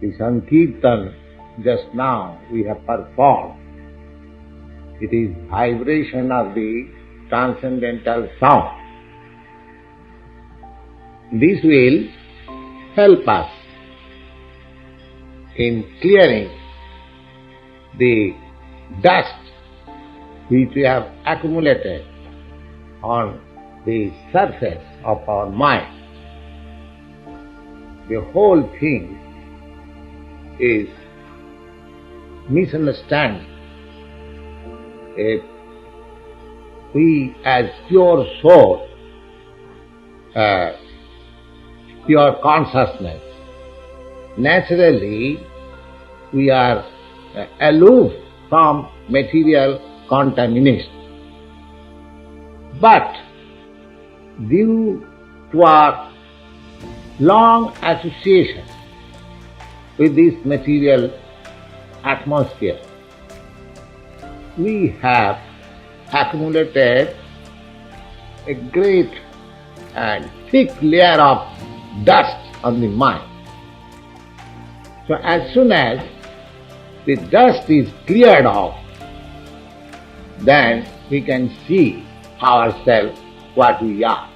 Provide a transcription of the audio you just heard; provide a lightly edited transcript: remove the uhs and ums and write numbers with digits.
The Sankirtan just now we have performed. It is vibration of the transcendental sound. This will help us in clearing the dust which we have accumulated on the surface of our mind. The whole thing is misunderstanding. If we as pure soul, pure consciousness, naturally we are aloof from material contamination. But due to our long association with this material atmosphere, we have accumulated a great and thick layer of dust on the mind. So as soon as the dust is cleared off, then we can see ourselves what we are.